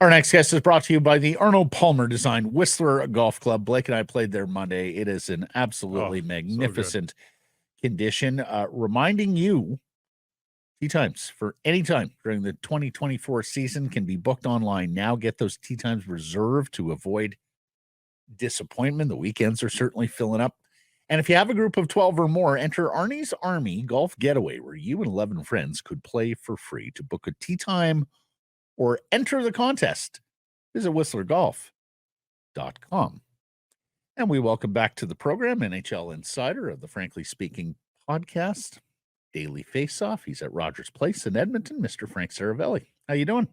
Our next guest is brought to you by the Arnold Palmer designed Whistler Golf Club. Blake and I played there Monday. It is an absolutely magnificent condition. Reminding you, tee times for any time during the 2024 season can be booked online now. Get those tee times reserved to avoid disappointment. The weekends are certainly filling up. And if you have a group of 12 or more, enter Arnie's Army Golf Getaway, where you and 11 friends could play for free. To book a tee time or enter the contest, visit whistlergolf.com. And we welcome back to the program NHL insider of the Frankly Speaking podcast, Daily Faceoff. He's at Rogers Place in Edmonton, Mr. Frank Seravalli. How you doing?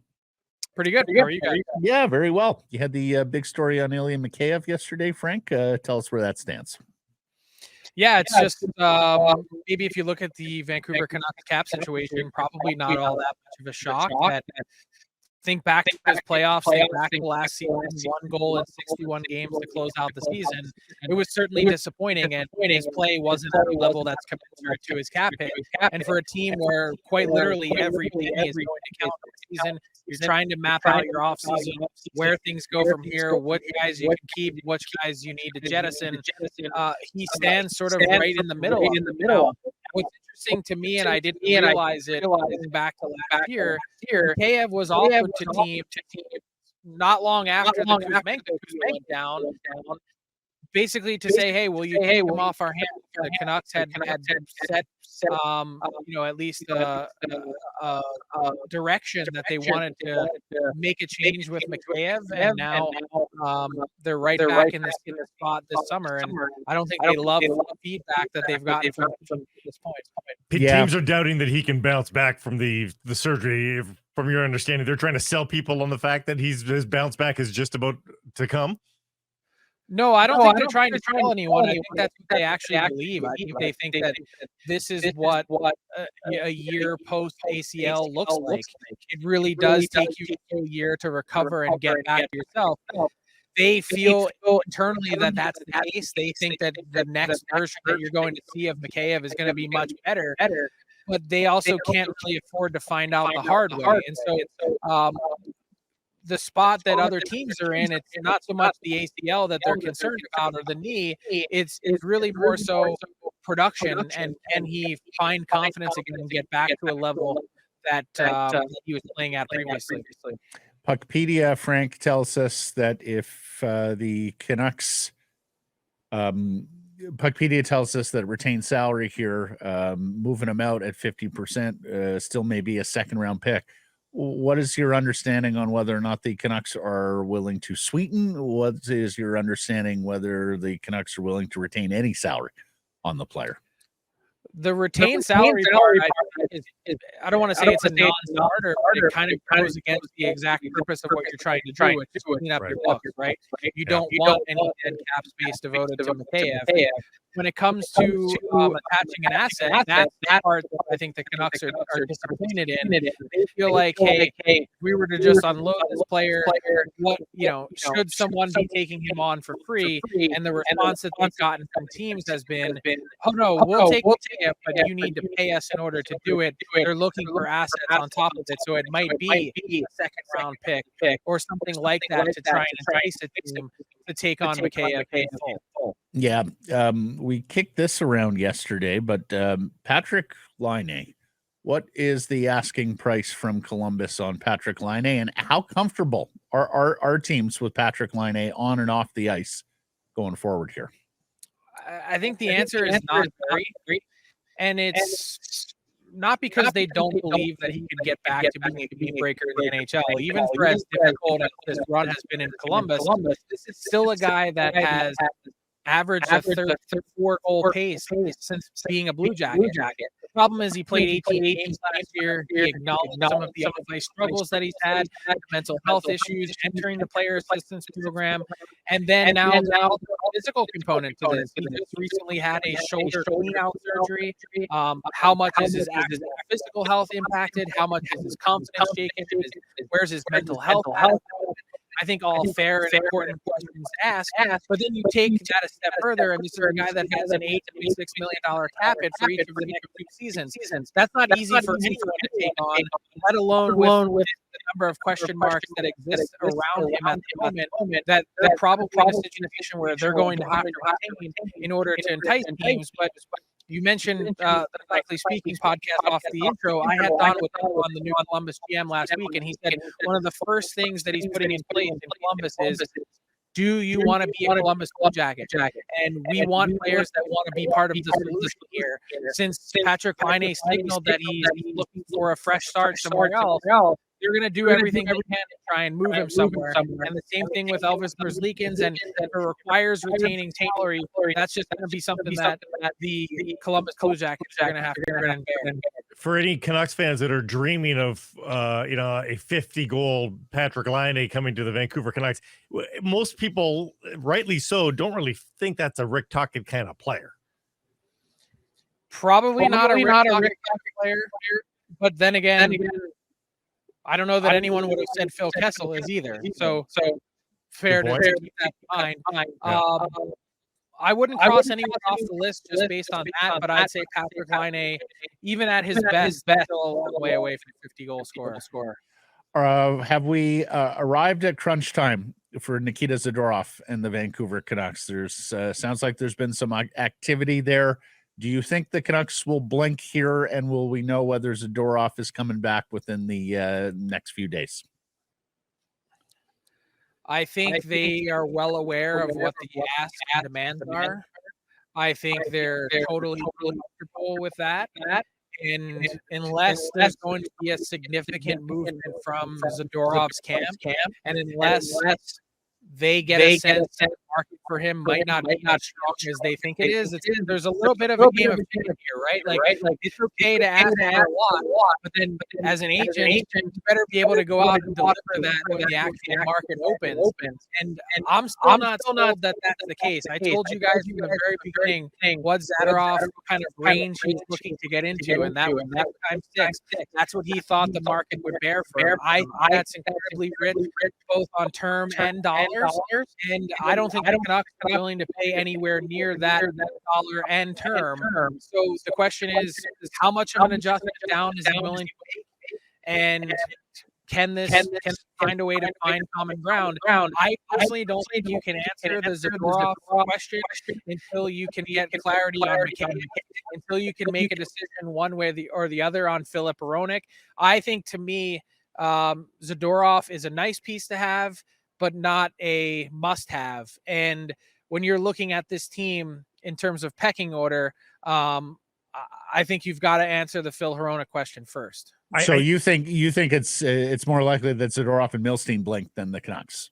Pretty good. How are you guys? Yeah, very well. You had the big story on Ilya Mikheyev yesterday, Frank. Tell us where that stands. Yeah, it's just maybe if you look at the Vancouver Canucks cap situation, probably not all that much of a shock. Think back to his playoffs, think back to last season, 1 goal in 61 games to close out the season. It was certainly disappointing, and his play wasn't at the level that's commensurate to his cap hit. And for a team where quite literally every penny is going to count this season, you're trying to map out your offseason, where things go from here, what guys you can keep, which guys you need to jettison. He stands sort of right in the middle. What's interesting to me, and I didn't realize it back to last year, Mikheyev was offered to team not long after the Kuzmenko went down, basically to say, hey, will you take him off our hands? The Canucks had set at least a direction that they wanted to make a change with Mikheyev, and now they're right back in this spot this summer, and I don't think they love the feedback that they've gotten from this point. Teams are doubting that he can bounce back from the surgery. From your understanding, they're trying to sell people on the fact that his bounce back is just about to come. No, I don't think they're trying to tell anyone. I think that's what they actually believe. I think they think that this is what a year post ACL looks like. It really does take you a year to recover and get back to yourself. They feel internally that that's the case. They think that the next version that you're going to see of Mikheyev is going to be much better. But they also can't really afford to find out the hard way. And so the spot that other teams are in, it's not so much the ACL that they're concerned about or the knee. It's really more so production, and can he find confidence again and get back to a level that he was playing at previously. Puckpedia, Frank, tells us that if the Canucks Puckpedia tells us that retained salary here, moving him out at 50%, still may be a second-round pick. What is your understanding on whether or not the Canucks are willing to sweeten? What is your understanding whether the Canucks are willing to retain any salary on the player? The retained salary part, I don't want to say it's a non-starter, but it kind of goes against the exact purpose of what you're trying to do, which is clean up your books, right? You don't want any dead cap space devoted to Mikheyev. When it comes to attaching an asset, that part I think the Canucks are disappointed in. They feel like, hey, if we were to just unload this player, should someone be taking him on for free? And the response that they've gotten from teams has been, oh no, we'll take Mikheyev, but you need to pay us in order to do it. They're looking for assets on top of it, so it might be a second-round pick or something like that to try and entice a team to take on Mikheyev in full. Yeah, we kicked this around yesterday, but Patrik Laine, what is the asking price from Columbus on Patrik Laine, and how comfortable are our teams with Patrik Laine on and off the ice going forward here? I think the answer is not very, and it's not because they don't believe that he can get back to being a game breaker in the NHL. Even for as difficult as this run has been in Columbus, this is still a guy that has averaged a 4-goal pace since being a Blue Jacket. The problem is he played 18 games last year. He acknowledged some of the off-ice struggles that he's had, mental health issues, entering the player assistance program, and then now the physical component to this. He just recently had a shoulder clean-out surgery. How much is his physical health impacted? How much is his confidence shaken? Where's his mental health? I think all fair and important questions to ask. But then you take that a step further, and this is a guy that has an $8.6 million cap hit for each of the next 2 seasons. That's not easy for anyone to take on, let alone with the number of question marks that exist around him at the moment, that they're probably in a situation where they're going to have to retain in order to entice teams. But you mentioned the Likely Speaking podcast off the intro. I had Don with on the new Columbus GM last week, and he said one of the first things that he's putting in place in Columbus is, do you want to be a Columbus Blue Jacket? And we want players that want to be part of the solution here. Since Patrik Laine signaled that he's looking for a fresh start somewhere else, they're going to do everything they can to try and move him somewhere. And the same thing with Elvis Merzlikins, and it requires retaining salary. That's just going to be something that the Columbus Blue Jackets are going to have to grin and bear. For any Canucks fans that are dreaming of, a 50-goal Patrik Laine coming to the Vancouver Canucks, most people, rightly so, don't really think that's a Rick Tocchet kind of player. Probably not a Rick Tocchet player, but then again, I don't know that anyone would have said Phil Kessel is either. So fair to keep that in mind. I wouldn't cross anyone off the list just based on that, but I'd say Patrik Laine, even at his best, still a long way away from 50-goal scorer. Have we arrived at crunch time for Nikita Zadorov and the Vancouver Canucks? There's sounds like there's been some activity there. Do you think the Canucks will blink here, and will we know whether Zadorov is coming back within the next few days? I think they are well aware of what the asks and demands are. I think they're totally comfortable with that. And unless there's going to be a significant movement from Zadorov's camp, and unless they get a sense that the market for him might not be as strong as they think it is. There's a little bit of a game of chicken here, right? Like it's okay to ask for a lot, but then as an agent, you better be able to go out and deliver that when the actual market opens. And I'm still not that that's the case. I told you guys from the very beginning what Zadorov kind of range he's looking to get into, and that was times 6. That's what he thought the market would bear for him. I think that's incredibly rich, both on term and dollars. And I don't think the Canucks are willing to pay anywhere near that dollar and term. So the question is how much of an adjustment down is he willing to make? And can this find a way to find common ground? I personally don't think you can answer the Zadorov question until you can get clarity on Mikheyev, until you can make a decision one way or the other on Filip Hronek. I think, to me, Zadorov is a nice piece to have, but not a must-have. And when you're looking at this team in terms of pecking order, I think you've got to answer the Phil Hronek question first. So you think it's more likely that Zadorov and Milstein blink than the Canucks?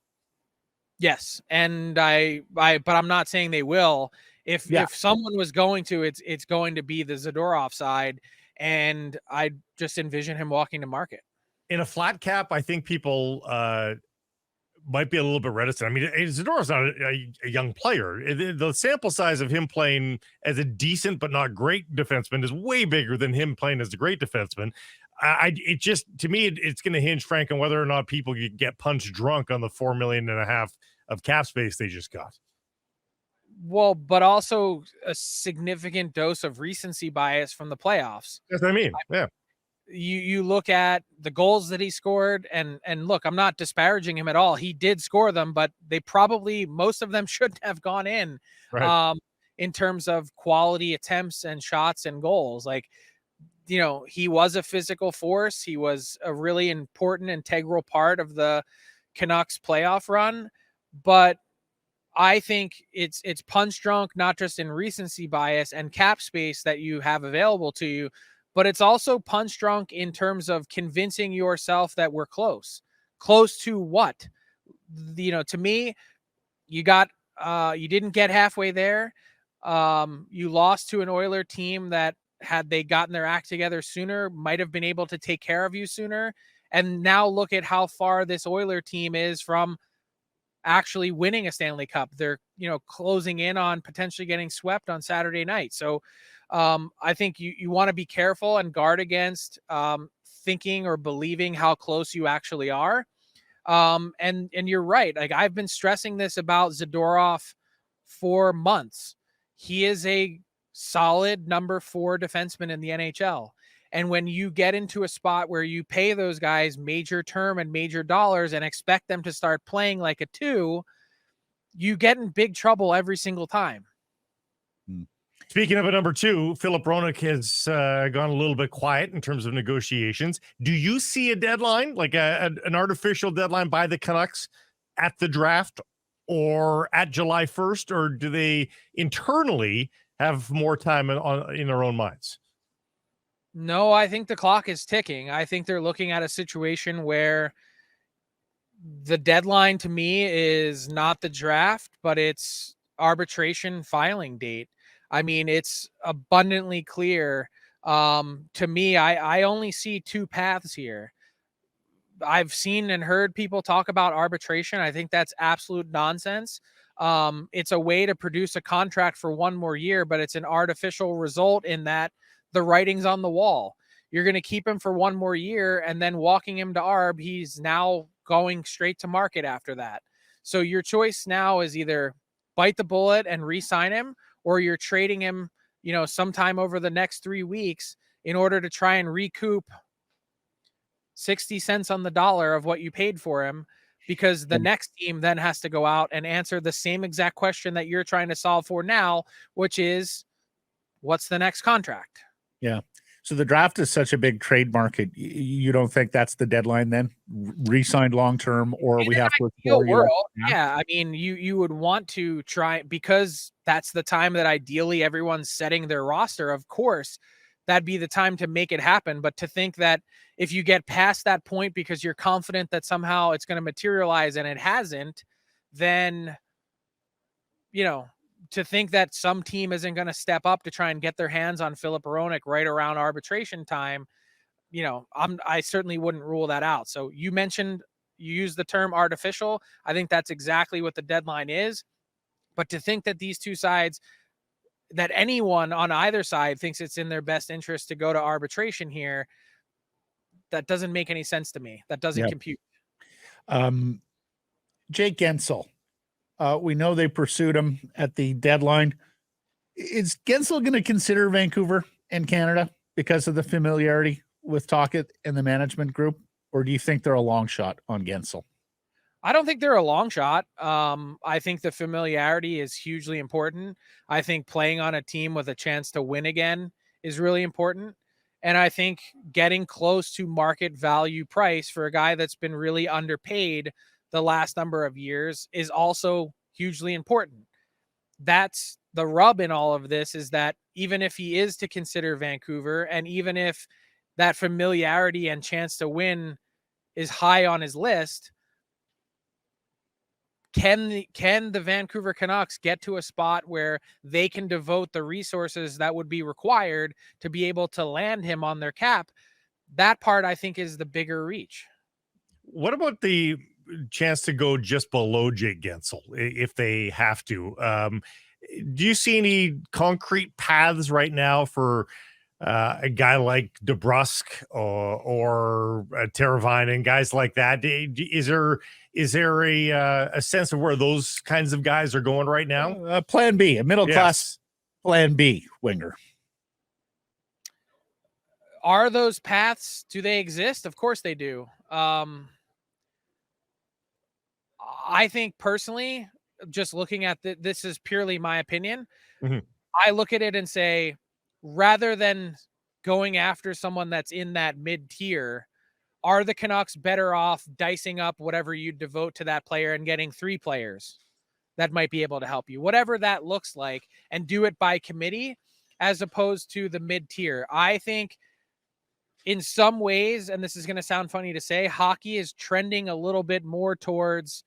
Yes, and but I'm not saying they will. If someone was going to, it's going to be the Zadorov side, and I just envision him walking to market. In a flat cap, I think people might be a little bit reticent. I mean, Zadorov's not a young player. The sample size of him playing as a decent but not great defenseman is way bigger than him playing as a great defenseman. It just, to me, it's going to hinge, Frank, on whether or not people get punched drunk on the $4.5 million of cap space they just got. Well, but also a significant dose of recency bias from the playoffs. That's what I mean. Yeah. You look at the goals that he scored, and look, I'm not disparaging him at all. He did score them, but most of them shouldn't have gone in, right. In terms of quality attempts and shots and goals. Like, he was a physical force. He was a really important, integral part of the Canucks playoff run, but I think it's punch drunk, not just in recency bias and cap space that you have available to you, but it's also punch drunk in terms of convincing yourself that we're close. Close to what? To me, you didn't get halfway there. You lost to an Oiler team that, had they gotten their act together sooner, might have been able to take care of you sooner. And now look at how far this Oiler team is from actually winning a Stanley Cup. They're, closing in on potentially getting swept on Saturday night. So I think you want to be careful and guard against thinking or believing how close you actually are. And you're right. Like, I've been stressing this about Zadorov for months. He is a solid number 4 defenseman in the NHL. And when you get into a spot where you pay those guys major term and major dollars and expect them to start playing like a 2, you get in big trouble every single time. Speaking of a number 2, Filip Hronek has gone a little bit quiet in terms of negotiations. Do you see a deadline, like an artificial deadline by the Canucks at the draft or at July 1st, or do they internally have more time in their own minds? No, I think the clock is ticking. I think they're looking at a situation where the deadline to me is not the draft, but it's arbitration filing date. I mean, it's abundantly clear. To me, I only see 2 paths here. I've seen and heard people talk about arbitration. I think that's absolute nonsense. It's a way to produce a contract for 1 more year, but it's an artificial result in that the writing's on the wall. You're going to keep him for 1 more year and then walking him to ARB. He's now going straight to market after that. So your choice now is either bite the bullet and re-sign him, or you're trading him, sometime over the next 3 weeks in order to try and recoup 60 cents on the dollar of what you paid for him, because the next team then has to go out and answer the same exact question that you're trying to solve for now, which is, what's the next contract? Yeah. So the draft is such a big trade market. You don't think that's the deadline then? Re-signed long-term, or we have to explore world. Yeah. I mean, you would want to try, because that's the time that ideally everyone's setting their roster. Of course, that'd be the time to make it happen. But to think that if you get past that point because you're confident that somehow it's going to materialize and it hasn't, then, to think that some team isn't going to step up to try and get their hands on Filip Hronek right around arbitration time, I certainly wouldn't rule that out. So you used the term artificial. I think that's exactly what the deadline is. But to think that these two sides, that anyone on either side thinks it's in their best interest to go to arbitration here, that doesn't make any sense to me. That doesn't compute. Jake Guentzel. We know they pursued him at the deadline. Is Guentzel going to consider Vancouver and Canada because of the familiarity with Tocchet and the management group? Or do you think they're a long shot on Guentzel? I don't think they're a long shot. I think the familiarity is hugely important. I think playing on a team with a chance to win again is really important. And I think getting close to market value price for a guy that's been really underpaid the last number of years is also hugely important. That's the rub in all of this, is that even if he is to consider Vancouver, and even if that familiarity and chance to win is high on his list, can the Vancouver Canucks get to a spot where they can devote the resources that would be required to be able to land him on their cap? That part, I think, is the bigger reach. What about the chance to go just below Jake Guentzel if they have to? Do you see any concrete paths right now for a guy like DeBrusk or Teravainen, guys like that? Is there a sense of where those kinds of guys are going right now? Plan B, a middle class plan B winger. Are those paths, do they exist? Of course they do. I think personally, just looking at this is purely my opinion. Mm-hmm. I look at it and say, rather than going after someone that's in that mid-tier, are the Canucks better off dicing up whatever you devote to that player and getting 3 players that might be able to help you, whatever that looks like, and do it by committee as opposed to the mid-tier? I think in some ways, and this is going to sound funny to say, hockey is trending a little bit more towards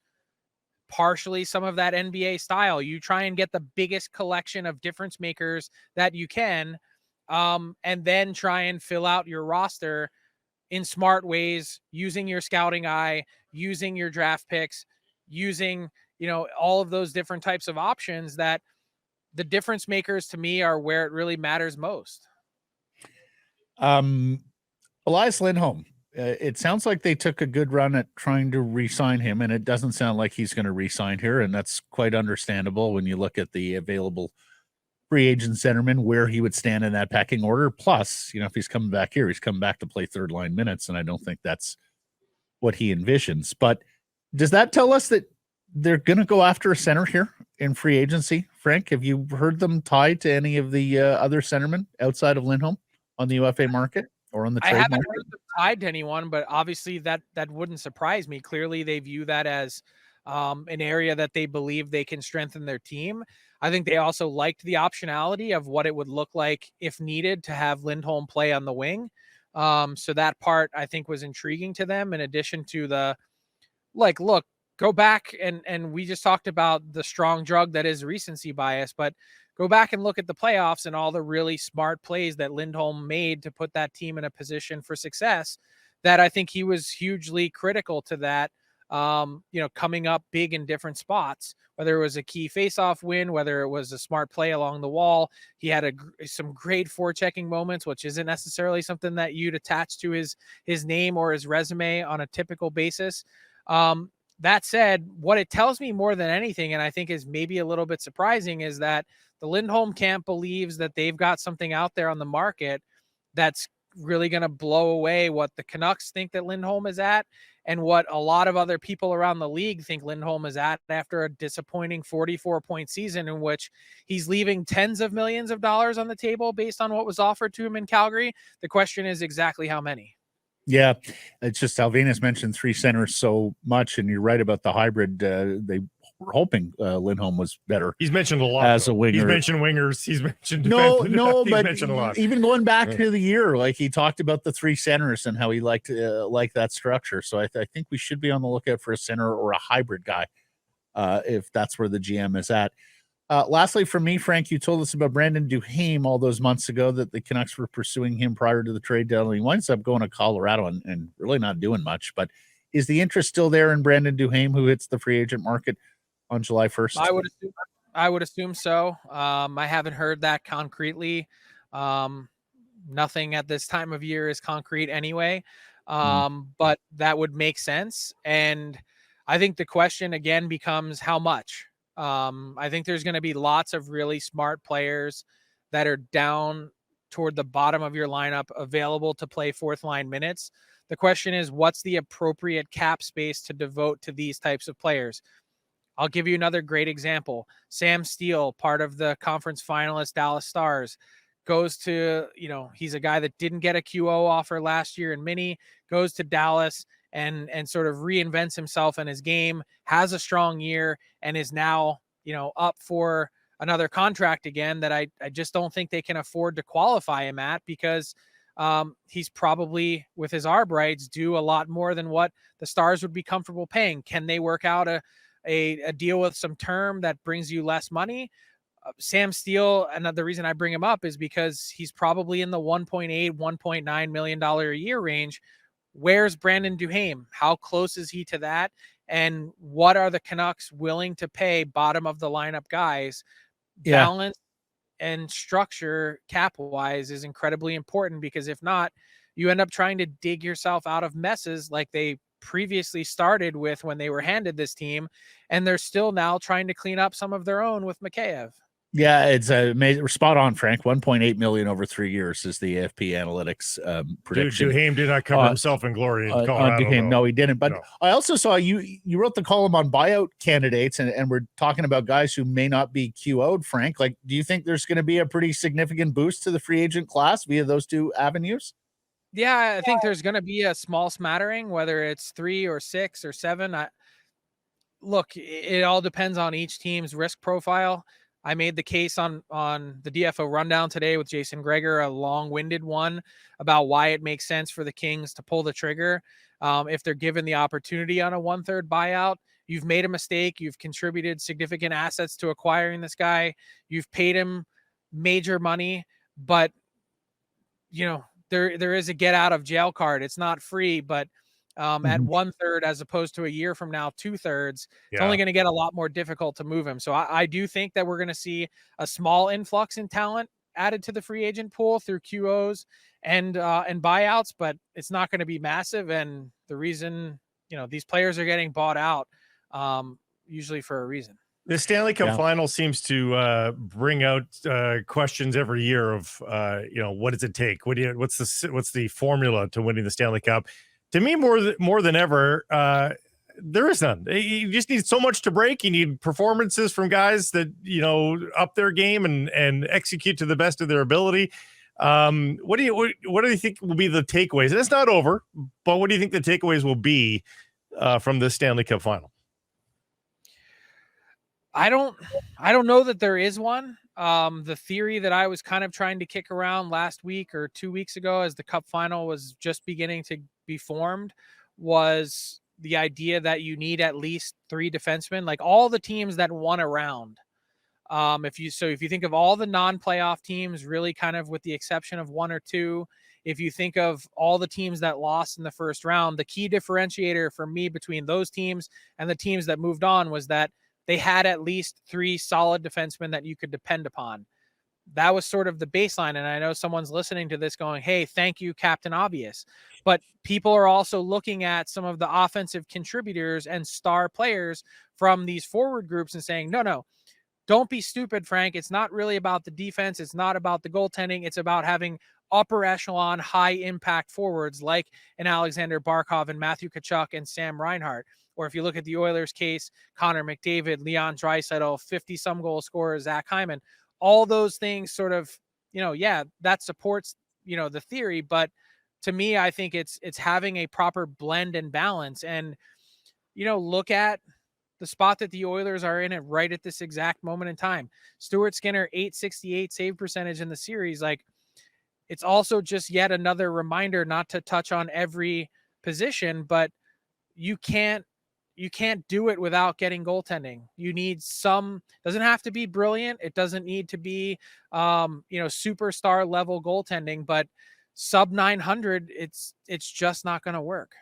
partially some of that NBA style. You try and get the biggest collection of difference makers that you can, and then try and fill out your roster in smart ways, using your scouting eye, using your draft picks, using, all of those different types of options. That the difference makers to me are where it really matters most. Elias Lindholm it sounds like they took a good run at trying to re-sign him, and it doesn't sound like he's going to re-sign here, and that's quite understandable when you look at the available free agent centerman, where he would stand in that pecking order. Plus, if he's coming back here, he's coming back to play third line minutes, and I don't think that's what he envisions. But does that tell us that they're going to go after a center here in free agency? Frank, have you heard them tied to any of the other centermen outside of Lindholm on the UFA market or on the trade I haven't market? heard them tied to anyone, but obviously that wouldn't surprise me. Clearly, they view that as an area that they believe they can strengthen their team. I think they also liked the optionality of what it would look like if needed to have Lindholm play on the wing. So that part I think was intriguing to them, in addition to the look, go back and we just talked about the strong drug that is recency bias, but go back and look at the playoffs and all the really smart plays that Lindholm made to put that team in a position for success, that I think he was hugely critical to that, coming up big in different spots, whether it was a key faceoff win, whether it was a smart play along the wall. He had some great forechecking moments, which isn't necessarily something that you'd attach to his name or his resume on a typical basis. That said, what it tells me more than anything, and I think is maybe a little bit surprising, is that the Lindholm camp believes that they've got something out there on the market that's really going to blow away what the Canucks think that Lindholm is at, and what a lot of other people around the league think Lindholm is at after a disappointing 44-point season in which he's leaving tens of millions of dollars on the table based on what was offered to him in Calgary. The question is exactly how many. Yeah, it's just Alvinus mentioned three centers so much, and you're right about the hybrid. They were hoping Lindholm was better. He's mentioned a lot as a winger. He's mentioned wingers. He's mentioned but mentioned a lot. Even going back to the year, like he talked about the three centers and how he liked that structure. So I think we should be on the lookout for a center or a hybrid guy if that's where the GM is at. Lastly, for me, Frank, you told us about Brandon Duhaime all those months ago that the Canucks were pursuing him prior to the trade deadline. He winds up going to Colorado and really not doing much. But is the interest still there in Brandon Duhaime, who hits the free agent market on July 1st? I would assume so. I haven't heard that concretely. Nothing at this time of year is concrete anyway. But that would make sense. And I think the question again becomes how much. I think there's going to be lots of really smart players that are down toward the bottom of your lineup available to play fourth line minutes. The question is, what's the appropriate cap space to devote to these types of players? I'll give you another great example. Sam Steele, part of the conference finalist Dallas Stars, goes to, he's a guy that didn't get a QO offer last year in Mini, goes to Dallas and sort of reinvents himself in his game, has a strong year, and is now, up for another contract again that I just don't think they can afford to qualify him at, because he's probably, with his arb rights, due a lot more than what the Stars would be comfortable paying. Can they work out a deal with some term that brings you less money? Sam Steele, and the reason I bring him up is because he's probably in the $1.8, $1.9 million a year range. Where's Brandon Duhaime? How close is he to that? And what are the Canucks willing to pay bottom of the lineup guys? Yeah. Balance and structure cap-wise is incredibly important, because if not, you end up trying to dig yourself out of messes like they previously started with when they were handed this team, and they're still now trying to clean up some of their own with Mikheyev. Yeah, it's spot on, Frank. 1.8 million over 3 years is the AFP Analytics prediction. Duhaime did not cover himself in glory in Colorado. Duhaime, no, he didn't. But no. I also saw you wrote the column on buyout candidates, and we're talking about guys who may not be QO'd, Frank. Like, do you think there's going to be a pretty significant boost to the free agent class via those two avenues? Yeah, I think there's going to be a small smattering, whether it's 3 or 6 or 7. Look, it all depends on each team's risk profile. I made the case on the DFO rundown today with Jason Gregor, a long-winded one about why it makes sense for the Kings to pull the trigger if they're given the opportunity on a 1/3 buyout. You've made a mistake. You've contributed significant assets to acquiring this guy. You've paid him major money, but there is a get out of jail card. It's not free, but at 1/3 as opposed to a year from now 2/3, it's only going to get a lot more difficult to move him. So I do think that we're going to see a small influx in talent added to the free agent pool through QOs and buyouts, but it's not going to be massive. And the reason, these players are getting bought out, usually for a reason. The Stanley Cup Final seems to bring out questions every year of what does it take? What's the formula to winning the Stanley Cup? To me, more than ever, there is none. You just need so much to break. You need performances from guys that up their game and execute to the best of their ability. What do you think will be the takeaways? And it's not over, but what do you think the takeaways will be from this Stanley Cup Final? I don't know that there is one. The theory that I was kind of trying to kick around last week or 2 weeks ago as the Cup Final was just beginning to be formed was the idea that you need at least 3 defensemen, like all the teams that won a round. If you think of all the non-playoff teams, really kind of with the exception of 1 or 2, if you think of all the teams that lost in the first round, the key differentiator for me between those teams and the teams that moved on was that they had at least 3 solid defensemen that you could depend upon. That was sort of the baseline. And I know someone's listening to this going, hey, thank you, Captain Obvious. But people are also looking at some of the offensive contributors and star players from these forward groups and saying, no, don't be stupid, Frank. It's not really about the defense. It's not about the goaltending. It's about having upper echelon, high impact forwards like an Alexander Barkov and Matthew Tkachuk and Sam Reinhart. Or if you look at the Oilers case, Connor McDavid, Leon Draisaitl, 50-some goal scorer, Zach Hyman, all those things sort of, that supports, the theory. But to me, I think it's having a proper blend and balance. And, look at the spot that the Oilers are in right at this exact moment in time. Stuart Skinner, .868 save percentage in the series. Like, it's also just yet another reminder not to touch on every position, but you can't do it without getting goaltending. You need doesn't have to be brilliant. It doesn't need to be, superstar level goaltending, but sub 900, it's just not going to work.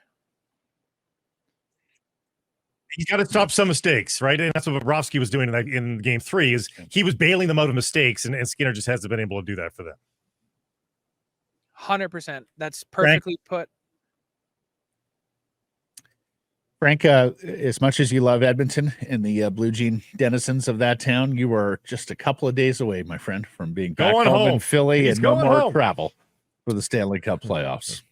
You got to stop some mistakes, right? And that's what Bobrovsky was doing in game 3 is he was bailing them out of mistakes, and Skinner just hasn't been able to do that for them. 100%. That's perfectly put. Frank, as much as you love Edmonton and the Blue Jean denizens of that town, you are just a couple of days away, my friend, from being back home in Philly and no more travel for the Stanley Cup playoffs.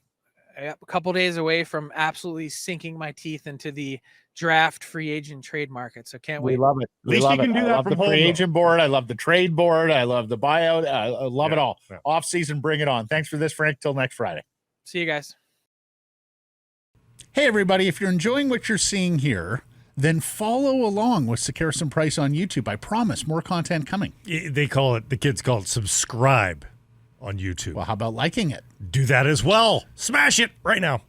A couple of days away from absolutely sinking my teeth into the draft free agent trade market. So can't wait. We love it. At least you can do that from the free agent board. I love the trade board. I love the buyout. I love it all. Yeah. Off season, bring it on. Thanks for this, Frank. Till next Friday. See you guys. Hey, everybody, if you're enjoying what you're seeing here, then follow along with Sekeres and Price on YouTube. I promise more content coming. The kids call it subscribe on YouTube. Well, how about liking it? Do that as well. Smash it right now.